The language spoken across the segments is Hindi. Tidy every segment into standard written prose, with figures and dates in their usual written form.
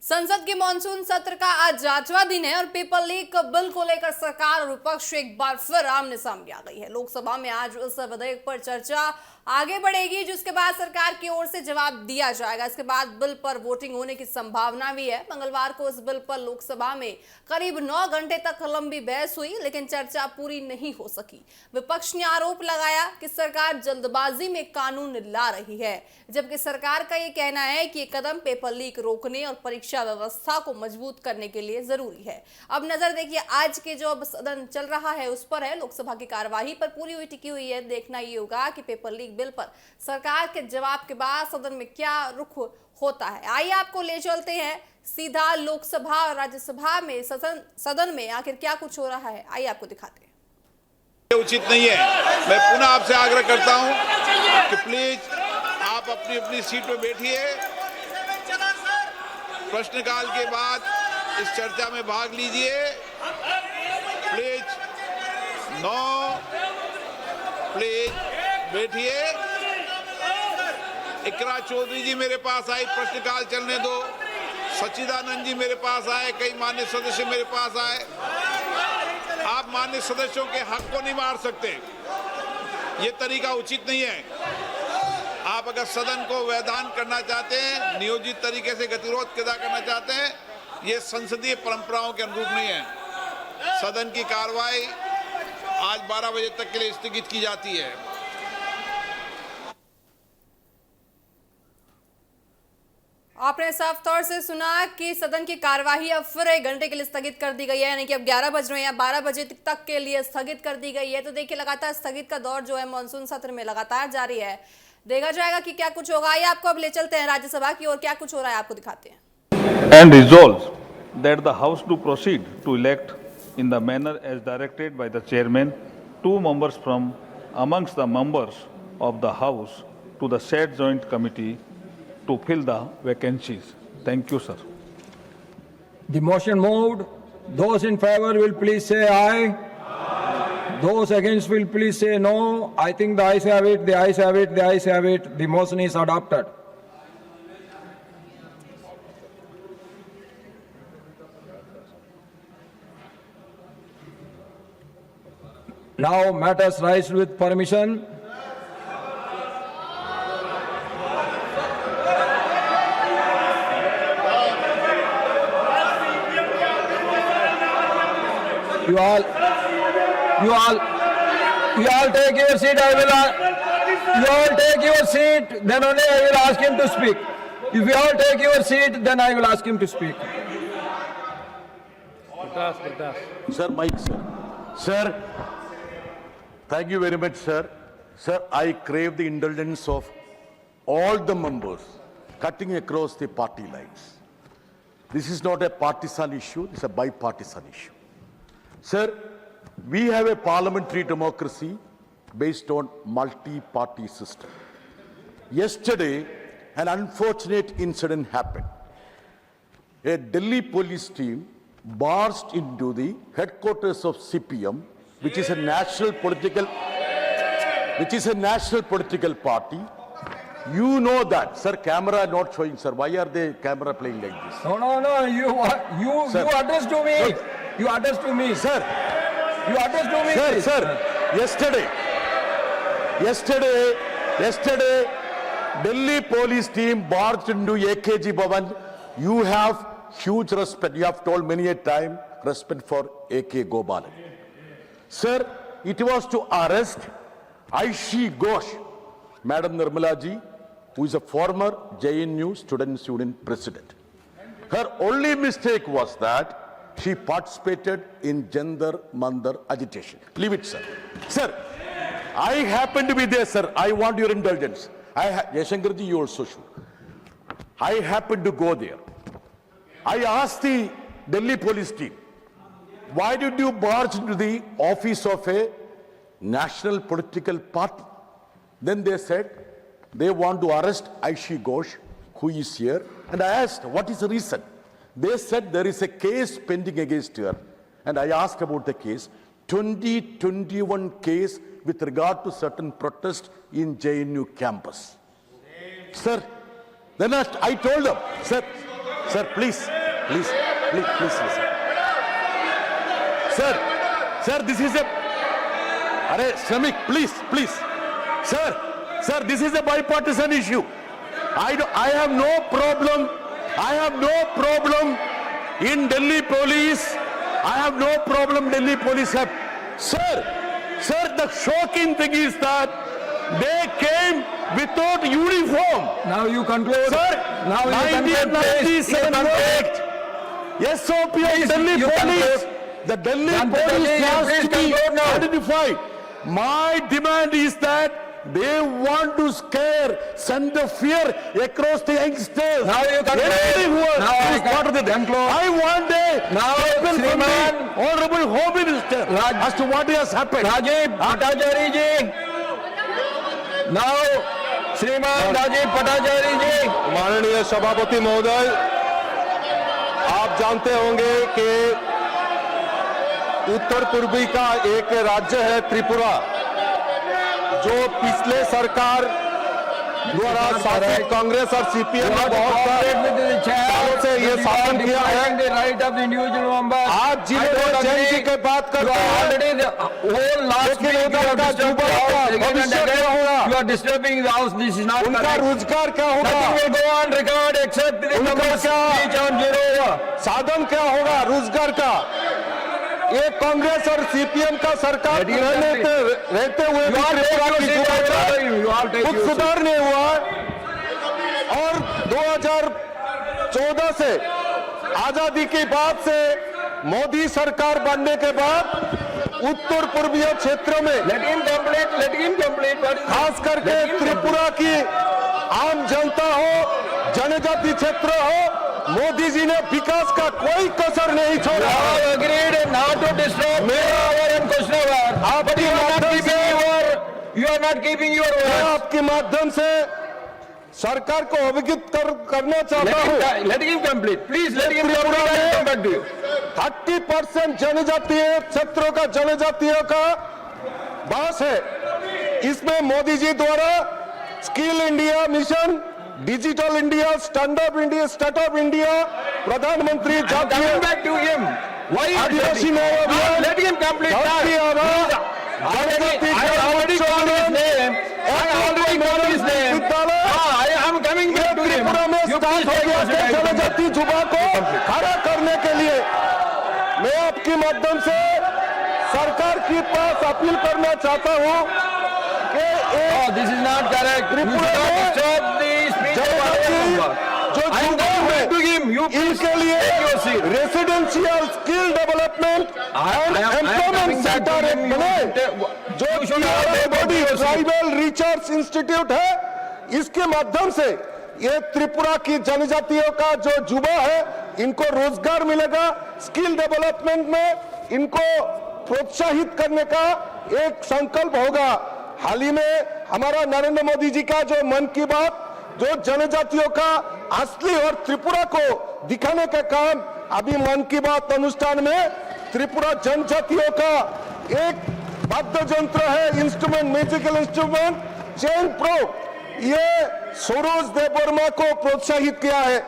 संसद के मानसून सत्र का आज 5वां दिन है और पेपर लीक बिल को लेकर सरकार और विपक्ष एक बार फिर आमने सामने आ गई है। लोकसभा में आज उस विधेयक पर चर्चा आगे बढ़ेगी, जिसके बाद सरकार की ओर से जवाब दिया जाएगा। इसके बाद बिल पर वोटिंग होने की संभावना भी है। मंगलवार को इस बिल पर लोकसभा में करीब 9 घंटे तक लंबी बहस हुई, लेकिन चर्चा पूरी नहीं हो सकी। विपक्ष ने आरोप लगाया कि सरकार जल्दबाजी में कानून ला रही है, जबकि सरकार का यह कहना है कि ये कदम पेपर लीक रोकने और परीक्षा व्यवस्था को मजबूत करने के लिए जरूरी है। अब नजर देखिए आज के जो सदन चल रहा है उस पर है। लोकसभा की कार्यवाही पर पूरी हुई टिकी हुई है। देखना ये होगा कि पेपर लीक बिल पर सरकार के जवाब के बाद सदन में क्या रुख होता है। आइए आपको ले चलते हैं सीधा लोकसभा और राज्यसभा में सदन में आखिर क्या कुछ हो रहा है। आइए आपको दिखाते हैं। उचित नहीं है। मैं पुनः आपसे आग्रह करता हूं कि प्लीज आप अपनी अपनी सीट पर बैठिए। प्रश्नकाल के बाद इस चर्चा में भाग लीजिए। प्लीज प्लीज बैठिए। इकरा चौधरी जी मेरे पास आई, प्रश्नकाल चलने दो। सच्चिदानंद जी मेरे पास आए, कई मान्य सदस्य मेरे पास आए। आप मान्य सदस्यों के हक को नहीं मार सकते, ये तरीका उचित नहीं है। आप अगर सदन को वैधान करना चाहते हैं, नियोजित तरीके से गतिरोध पैदा करना चाहते हैं, ये संसदीय परंपराओं के अनुरूप नहीं है। सदन की कार्रवाई आज 12 बजे तक के लिए स्थगित की जाती है। आपने साफ तौर से सुना कि सदन की कार्यवाही अब फिर 1 घंटे के लिए स्थगित कर दी गई है, यानी कि अब 11 बज रहे हैं, 12 बजे तक के लिए स्थगित कर दी गई है। तो देखिए लगातार स्थगित का दौर जो है मानसून सत्र में लगातार जारी है। देखा जाएगा कि क्या कुछ होगा। आइए आपको अब ले चलते हैं राज्यसभा की ओर, क्या कुछ हो रहा है आपको दिखाते हैं। And resolves that the House to proceed to elect in the manner as directed by the chairman 2 members from amongst the members of the House to the said joint committee to fill the vacancies. Thank you, sir. The motion moved. Those in favor will please say aye. Those against will please say no. I think the ayes have it, the ayes have it, the ayes have it. The motion is adopted. Now matters raised with permission. You all take your seat. You all take your seat. Then only I will ask him to speak. If you all take your seat, then I will ask him to speak. Sir, Mike, sir. Sir, thank you very much, sir. Sir, I crave the indulgence of all the members cutting across the party lines. This is not a partisan issue, it's a bipartisan issue. Sir, we have a parliamentary democracy based on multi-party system. Yesterday, an unfortunate incident happened. A Delhi police team barged into the headquarters of CPM, which is a national political party. You know that, sir. Camera not showing, sir. Why are they camera playing like this? No. You address to me. Look. You address to me, Sir. You address to me. Sir, yesterday, Delhi police team barged into AKG Bhavan. You have huge respect. You have told many a time respect for AK Gopalan. Sir, it was to arrest Aishi Ghosh, Madam Nirmala ji, who is a former JNU student union president. Her only mistake was that she participated in Jantar Mantar agitation. Leave it, sir. Sir, I happen to be there, sir. I want your indulgence. Yashankar ji, you also should. I happened to go there. I asked the Delhi police team, why did you barge into the office of a national political party? Then they said they want to arrest Aishi Ghosh, who is here. And I asked, what is the reason? They said there is a case pending against her. And I asked about the case. 2021 case with regard to certain protest in JNU campus. Sir, then I told them, sir, Sir, please listen. Sir, this is a... Arey, Shramik, please. Sir, this is a bipartisan issue. I have no problem in Delhi police. I have no problem Delhi police have. Sir, the shocking thing is that they came without uniform. Now you conclude. Sir, Now you conclude. 1997 Act, SOP of Delhi you police. conclude. The Delhi Gandhi, police has please to be conclude now. identified. My demand is that they want to send the fear across the youngsters. Now you conclude. Anybody who Now I is part of the conclude. I want a Now, statement from the Shriman Honorable Home Minister as to what has happened. Rajiv Bhattacharya ji. Now, Shriman Rajiv Bhattacharya ji. माननीय सभापति महोदय, आप जानते होंगे कि उत्तर पूर्वी का एक राज्य है त्रिपुरा, जो पिछले सरकार द्वारा शासित कांग्रेस और सीपीएम ने बहुत सालों से ये शासन किया है। आज जिन्होंने जयंती की बात करते हैं, लेकिन उधर का युवा का भविष्य क्या होगा? उनका रोजगार क्या होगा? उनका क्या साधन क्या होगा रोजगार का? ये कांग्रेस और सीपीएम का सरकार रहते हुए भी त्रिपुरा की युवा का कुछ सुधार नहीं हुआ। और 2014 से आजादी की बाद से मोदी सरकार बनने के बाद उत्तर पूर्वीय क्षेत्रों में खास करके त्रिपुरा की आम जनता हो, जनजाति क्षेत्र हो, मोदी जी ने विकास का कोई कसर नहीं छोड़ा। आपके माध्यम से सरकार को अवगत करना चाहता हूँ। 30% जनजातीय क्षेत्रों का जनजातियों का बास है। इसमें मोदी जी द्वारा skill India mission, digital India, stand up India, प्रधानमंत्री जातीय आदिवासी नव अभियान, राष्ट्रीय आधार, त्रिपुरा में स्टार्ट हो गया है जनजाति युवा को खड़ा करने के लिए। मैं आपके माध्यम से सरकार के पास अपील करना चाहता हूँ कि This is not correct. Tripura में जो युवा है इनके लिए residential skill development and employment centre बने, जो बॉडी ट्राइबल रिसर्च इंस्टीट्यूट है, इसके माध्यम से ये त्रिपुरा की जनजातियों का जो युवा है इनको रोजगार मिलेगा। स्किल डेवलपमेंट में इनको प्रोत्साहित करने का एक संकल्प होगा। हाल ही में हमारा नरेंद्र मोदी जी का जो मन की बात, जो जनजातियों का असली और त्रिपुरा को दिखाने का काम, अभी मन की बात अनुष्ठान में त्रिपुरा जनजातियों का एक वाद्य यंत्र है, instrument, musical instrument chain pro, ये सरोज देववर्मा को प्रोत्साहित किया है।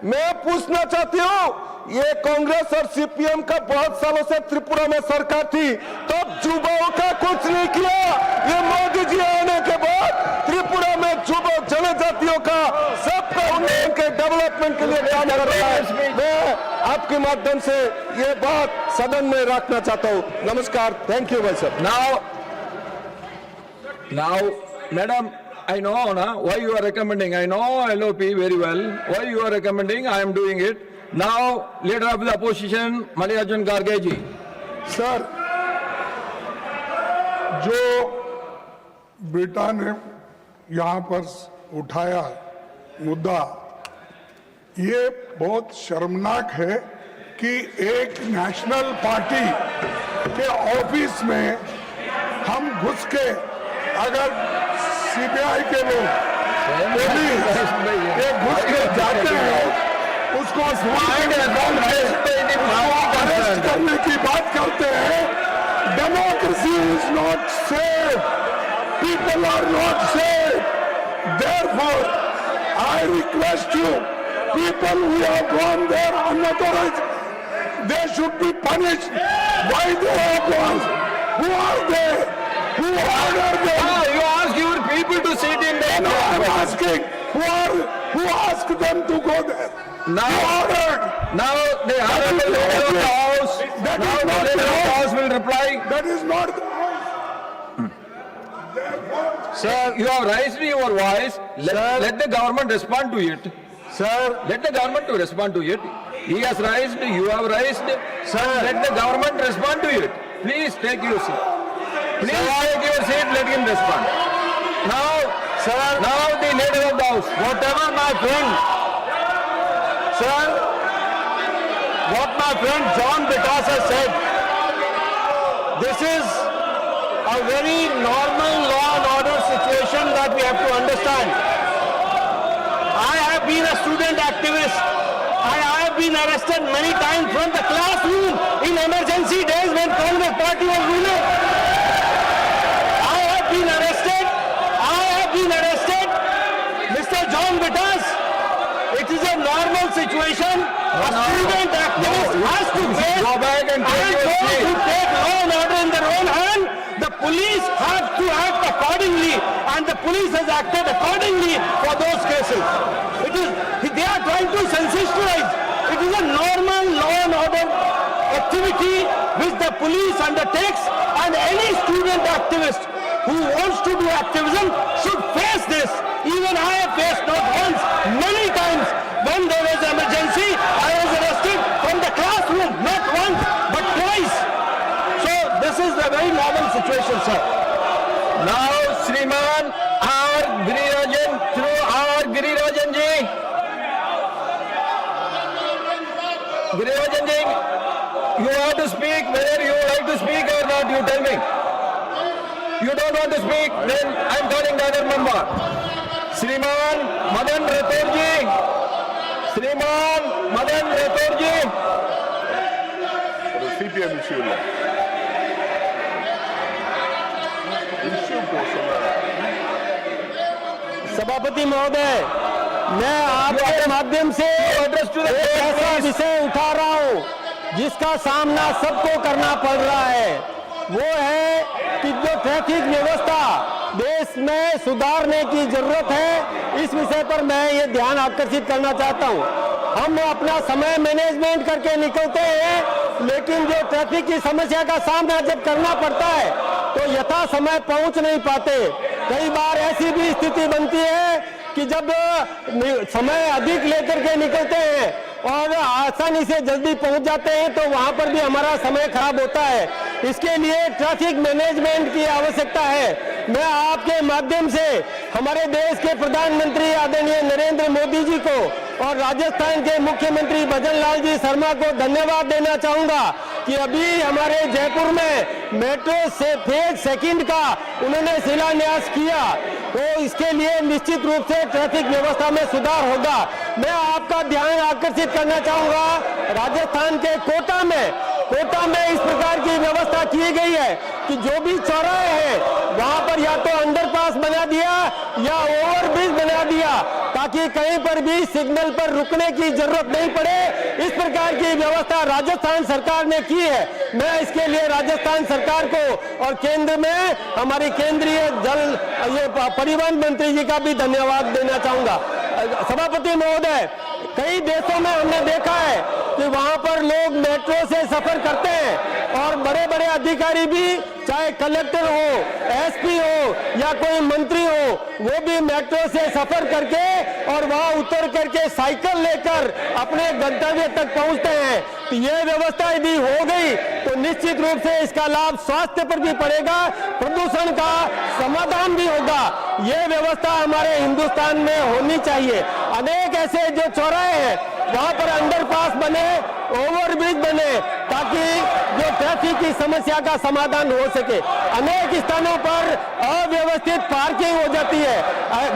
मैं पूछना चाहती हूँ, ये कांग्रेस और सीपीएम का बहुत सालों से त्रिपुरा में सरकार थी, तब युवाओं का कुछ नहीं किया। ये मोदी जी आने के बाद त्रिपुरा में युवा जनजातियों का सबका उन्नयन के डेवलपमेंट के लिए काम कर रहा है। मैं आपके माध्यम से ये बात सदन में रखना चाहता हूँ। नमस्कार, थैंक यू भाई साहब। Now, madam, I know why you are recommending. I know LOP very well. Why you are recommending, I am doing it. Now, leader of the opposition, Mallikarjun Kharge ji. Sir, जो बेटा ने यहाँ पर उठाया मुद्दा, ये बहुत शर्मनाक है कि एक नेशनल पार्टी के ऑफिस में हम घुस के, अगर सीबीआई के लोग पुलिस घुस के जाते हैं, उसको अरेस्ट करने की बात करते हैं। Democracy is not safe, people are not safe. Therefore I request you people who have gone there unauthorized, they should be punished. Why they have gone? Who are they? Who ordered them? You ask your people to sit in the... No, I'm asking, who asked them to go there? Now, Who ordered? now the honorable leader of the house, That now is the not leader of the the house will reply. That is not the Sir, you have raised your voice. Let the government respond to it. Sir, Let the government to respond to it. He has raised, you have raised. Sir, let the government respond to it. Please take your seat. Please take your seat, let him respond. Now, sir, now the leader of the house. whatever my friend, sir, what my friend John Vikas has said, this is a very normal law and order situation that we have to understand. I have been a student activist. I have been arrested many times from the classroom in emergency days when Congress party was ruling. I have been arrested. Mr. John Vitas, it is a normal situation. A student activist has to face go back and take your those seat. who take law and order in their own hand. The police have to act accordingly, and the police has acted accordingly for those cases. They are trying to sensationalize. It is a normal law and order activity which the police undertakes, and any student activist who wants to do activism should face this. Even I have faced not once, many times. When there was emergency, I was arrested from the classroom, not once, but twice. So this is a very normal situation, sir. Now, Shriman R. Girirajan, through R. Girirajan ji. Girirajan ji, you have to speak whether you like to speak or not, you tell me. You don't want to speak, then I am calling the other member. Shriman Madan Rathore ji. Shriman Madan Rathore ji. CPM issue ಇಲ್ಲ. Issue కోసం सभापति महोदय, मैं आपके माध्यम से एक ऐसा विषय उठा रहा हूं जिसका सामना सबको करना पड़ रहा है। वो है कि जो ट्रैफिक व्यवस्था देश में सुधारने की जरूरत है, इस विषय पर मैं ये ध्यान आकर्षित करना चाहता हूं। हम अपना समय मैनेजमेंट करके निकलते हैं, लेकिन जो ट्रैफिक की समस्या का सामना जब करना पड़ता है तो यथा समय पहुंच नहीं पाते। कई बार ऐसी भी स्थिति बनती है कि जब समय अधिक लेकर के निकलते हैं और आसानी से जल्दी पहुंच जाते हैं तो वहां पर भी हमारा समय खराब होता है। इसके लिए ट्रैफिक मैनेजमेंट की आवश्यकता है। मैं आपके माध्यम से हमारे देश के प्रधानमंत्री आदरणीय नरेंद्र मोदी जी को और राजस्थान के मुख्यमंत्री भजन लाल जी शर्मा को धन्यवाद देना चाहूंगा कि अभी हमारे जयपुर में मेट्रो से फेज 2 का उन्होंने शिलान्यास किया, तो इसके लिए निश्चित रूप से ट्रैफिक व्यवस्था में सुधार होगा। मैं आपका ध्यान आकर्षित करना चाहूंगा, राजस्थान के कोटा में इस प्रकार की व्यवस्था की गई है कि जो भी चौराहे हैं वहां पर या तो अंडरपास बना दिया या ओवरब्रिज बना दिया ताकि कहीं पर भी सिग्नल पर रुकने की जरूरत नहीं पड़े। इस प्रकार की व्यवस्था राजस्थान सरकार ने की है। मैं इसके लिए राजस्थान सरकार को और केंद्र में हमारी केंद्रीय परिवहन मंत्री जी का भी धन्यवाद देना चाहूंगा। सभापति महोदय, कई देशों में हमने देखा है कि वहां पर लोग मेट्रो से सफर करते हैं और बड़े बड़े अधिकारी भी, चाहे कलेक्टर हो, एसपी हो या कोई मंत्री हो, वो भी मेट्रो से सफर करके और वहां उतर करके साइकिल लेकर अपने गंतव्य तक पहुंचते हैं। तो ये व्यवस्था यदि हो गई तो निश्चित रूप से इसका लाभ स्वास्थ्य पर भी पड़ेगा, प्रदूषण का समाधान भी होगा। ये व्यवस्था हमारे हिंदुस्तान में होनी चाहिए। अनेक ऐसे जो चौराहे हैं वहां पर अंडरपास बने, ओवरब्रिज बने ताकि जो ट्रैफिक की समस्या का समाधान हो सके। अनेक स्थानों पर अव्यवस्थित पार्किंग हो जाती है,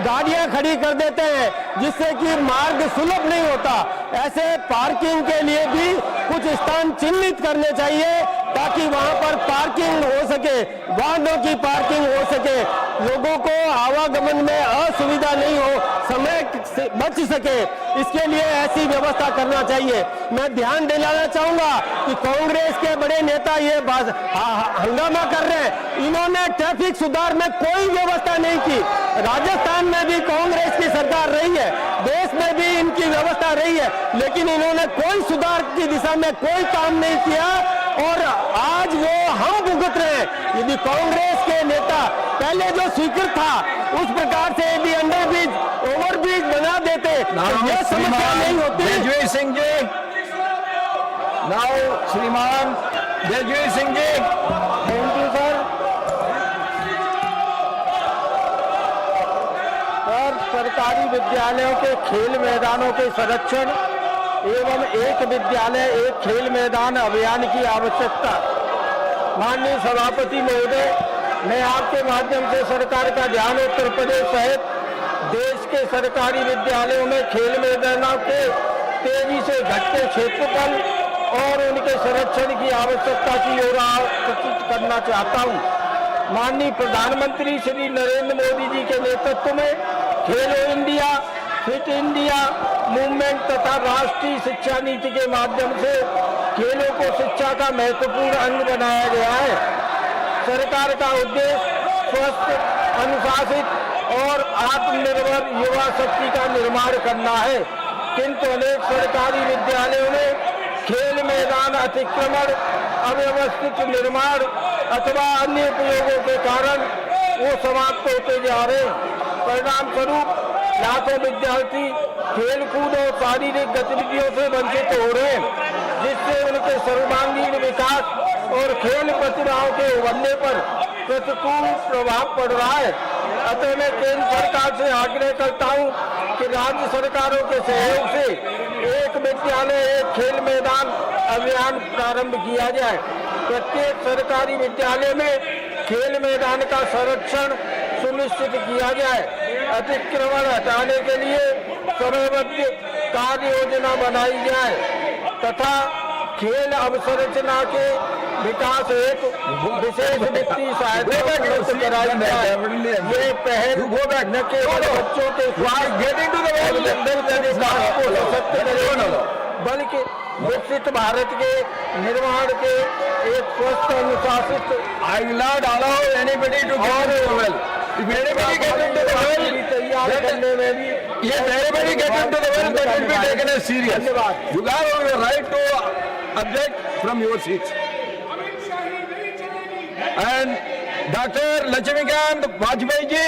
गाड़ियां खड़ी कर देते हैं जिससे कि मार्ग सुलभ नहीं होता। ऐसे पार्किंग के लिए भी कुछ स्थान चिन्हित करने चाहिए ताकि वहां पर पार्किंग हो सके, वाहनों की पार्किंग हो सके, लोगों को आवागमन में असुविधा नहीं हो, समय से बच सके, इसके लिए ऐसी व्यवस्था करना चाहिए। मैं ध्यान दिलाना चाहूंगा कि कांग्रेस के बड़े नेता ये हंगामा कर रहे हैं, इन्होंने ट्रैफिक सुधार में कोई व्यवस्था नहीं की। राजस्थान में भी कांग्रेस की सरकार रही है, देश में भी इनकी व्यवस्था रही है, लेकिन इन्होंने कोई सुधार की दिशा में कोई काम नहीं किया और आज वो हम भुगत रहे हैं। यदि कांग्रेस के नेता पहले जो स्वीकृत था उस प्रकार से यदि अंडरब्रिज, ओवरब्रिज बना देते तो यह समस्या नहीं होती। देजवीर सिंह जी, नाउ श्रीमान Dejveer Singh ji. Thank you sir. सरकारी विद्यालयों के खेल मैदानों के संरक्षण एवं एक विद्यालय एक खेल मैदान अभियान की आवश्यकता। माननीय सभापति महोदय, मैं आपके माध्यम से सरकार का ध्यान उत्तर प्रदेश सहित देश के सरकारी विद्यालयों में खेल मैदानों के तेजी से घटते क्षेत्रफल और उनके संरक्षण की आवश्यकता की ओर आकर्षित करना चाहता हूं। माननीय प्रधानमंत्री श्री नरेंद्र मोदी जी के नेतृत्व में खेलो इंडिया, फिट इंडिया मूवमेंट तथा राष्ट्रीय शिक्षा नीति के माध्यम से खेलों को शिक्षा का महत्वपूर्ण अंग बनाया गया है। सरकार का उद्देश्य स्वस्थ, अनुशासित और आत्मनिर्भर युवा शक्ति का निर्माण करना है, किंतु अनेक सरकारी विद्यालयों में खेल मैदान अतिक्रमण, अव्यवस्थित निर्माण अथवा अन्य उपयोगों के कारण वो समाप्त होते जा रहे हैं। परिणाम स्वरूप लाखों विद्यार्थी खेलकूद और शारीरिक गतिविधियों से वंचित हो रहे हैं, जिससे उनके सर्वांगीण विकास और खेल प्रतिभाओं के उभरने पर प्रतिकूल प्रभाव पड़ रहा है। अतः मैं केंद्र सरकार से आग्रह करता हूं कि राज्य सरकारों के सहयोग से एक विद्यालय एक खेल मैदान अभियान प्रारंभ किया जाए। प्रत्येक सरकारी विद्यालय में खेल मैदान का संरक्षण सुनिश्चित किया जाए। अतिक्रमण हटाने के लिए समयबद्ध कार्य योजना बनाई जाए तथा खेल अवसंरचना के विकास हेतु विशेष वित्तीय सहायता उपलब्ध कराई जाए। ये पहल न केवल बच्चों के को सशक्त करेगी, बल्कि विकसित भारत के निर्माण के एक स्वस्थ अनुशासित I will not allow anybody to get into the well. If anybody gets into the well, तैयार करने में भी if anybody gets into the well, that will be taken as serious. You have the right to object from your seats. And Dr. Lakshmikant Vajpayee जी,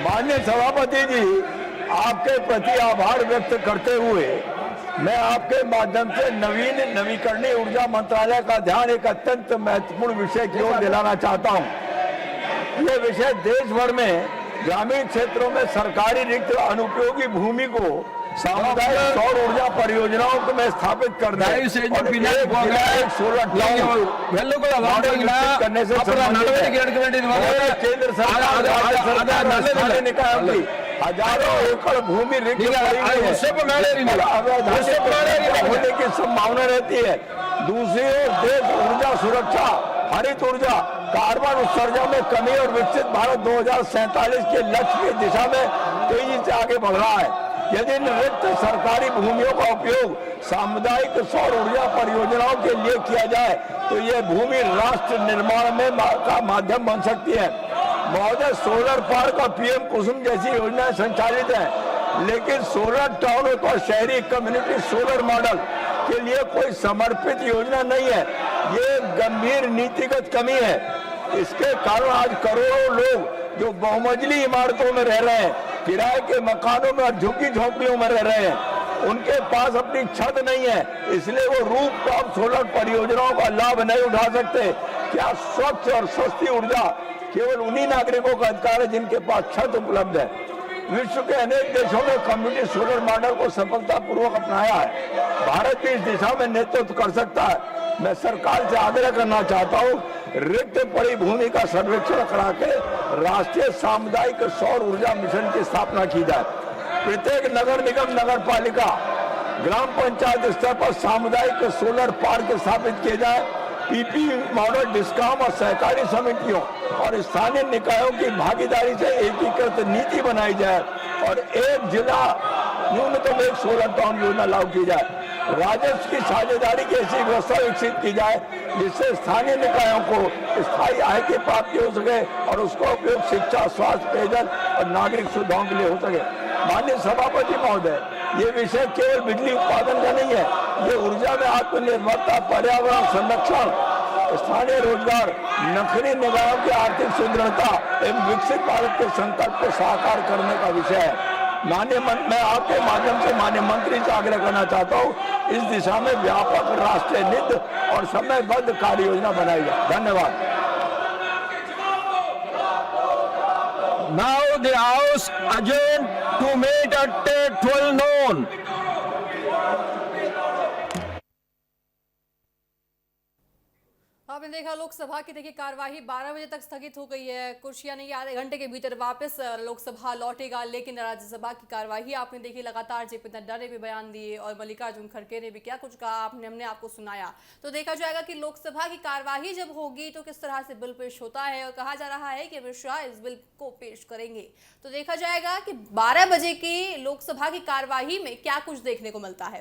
माननीय सभापति जी, आपके प्रति आभार व्यक्त करते हुए मैं आपके माध्यम से नवीकरणीय ऊर्जा मंत्रालय का ध्यान एक अत्यंत महत्वपूर्ण विषय की ओर दिलाना चाहता हूं। यह विषय देश भर में ग्रामीण क्षेत्रों में सरकारी रिक्त अनुपयोगी भूमि को सामुदायिक सौर ऊर्जा परियोजनाओं को में स्थापित करने और सोलर करने से केंद्र सरकार निकाय हजारों एकड़ भूमि रिक्त होने की संभावना रहती है। दूसरी ओर देश ऊर्जा सुरक्षा, हरित ऊर्जा, कार्बन उत्सर्जन में कमी और विकसित भारत 2047 के लक्ष्य की दिशा में तेजी से आगे बढ़ रहा है। यदि रिक्त सरकारी भूमियों का उपयोग सामुदायिक सौर ऊर्जा परियोजनाओं के लिए किया जाए तो यह भूमि राष्ट्र निर्माण में का माध्यम बन सकती है। महोदय, सोलर पार्क और पीएम कुसुम जैसी योजनाएं संचालित हैं, लेकिन सोलर टाउन और शहरी कम्युनिटी सोलर मॉडल के लिए कोई समर्पित योजना नहीं है। ये गंभीर नीतिगत कमी है। इसके कारण आज करोड़ों लोग जो बहुमंजिली इमारतों में रह रहे हैं, किराए के मकानों में और झुग्गी झोंपड़ियों में रह रहे हैं, उनके पास अपनी छत नहीं है, इसलिए वो रूफटॉप सोलर परियोजनाओं का लाभ नहीं उठा सकते। क्या स्वच्छ और सस्ती ऊर्जा केवल उन्हीं नागरिकों का अधिकार है जिनके पास छत उपलब्ध है? विश्व के अनेक देशों में कम्युनिटी सोलर मॉडल को सफलतापूर्वक अपनाया है। भारत भी इस दिशा में नेतृत्व कर सकता है। मैं सरकार से आग्रह करना चाहता हूं, रिक्त पड़ी भूमि का सर्वेक्षण करा के राष्ट्रीय सामुदायिक सौर ऊर्जा मिशन की स्थापना की जाए। प्रत्येक नगर निगम, नगर पालिका, ग्राम पंचायत स्तर पर सामुदायिक सोलर पार्क स्थापित किए जाए पीपी मॉडल डिस्कॉम और सहकारी समितियों और स्थानीय निकायों की भागीदारी से एकीकृत नीति बनाई जाए और एक जिला न्यूनतम एक सोलर टाउन योजना लागू की जाए। राजस्व की साझेदारी की ऐसी व्यवस्था विकसित की जाए जिससे स्थानीय निकायों को स्थायी आय की प्राप्ति हो सके और उसका उपयोग शिक्षा, स्वास्थ्य, पेयजल और नागरिक सुविधाओं के लिए हो सके। माननीय सभापति महोदय, ये विषय केवल बिजली उत्पादन का नहीं है, ये ऊर्जा में आत्मनिर्भरता, पर्यावरण संरक्षण, स्थानीय रोजगार, नखरी निकायों की आर्थिक सुदृढ़ता एवं विकसित भारत के संकल्प को साकार करने का विषय है। मैं आपके माध्यम से माननीय मंत्री से आग्रह करना चाहता हूँ, इस दिशा में व्यापक राष्ट्रीय नीति और समयबद्ध कार्य योजना बनाई जाए। धन्यवाद। Now the House adjourned to meet at 12 noon. आपने देखा लोकसभा की देखिए कार्यवाही 12 बजे तक स्थगित हो गई है। कुर्सियां नहीं, आधे घंटे के भीतर वापस लोकसभा लौटेगा, लेकिन राज्यसभा की कार्यवाही आपने देखी लगातार। जेपी नड्डा ने भी बयान दिए और मल्लिकार्जुन खड़गे ने भी क्या कुछ कहा, हमने आपको सुनाया। तो देखा जाएगा कि लोकसभा की कार्यवाही जब होगी तो किस तरह से बिल पेश होता है, और कहा जा रहा है कि अमित शाह इस बिल को पेश करेंगे। तो देखा जाएगा कि 12 बजे की लोकसभा की कार्यवाही में क्या कुछ देखने को मिलता है।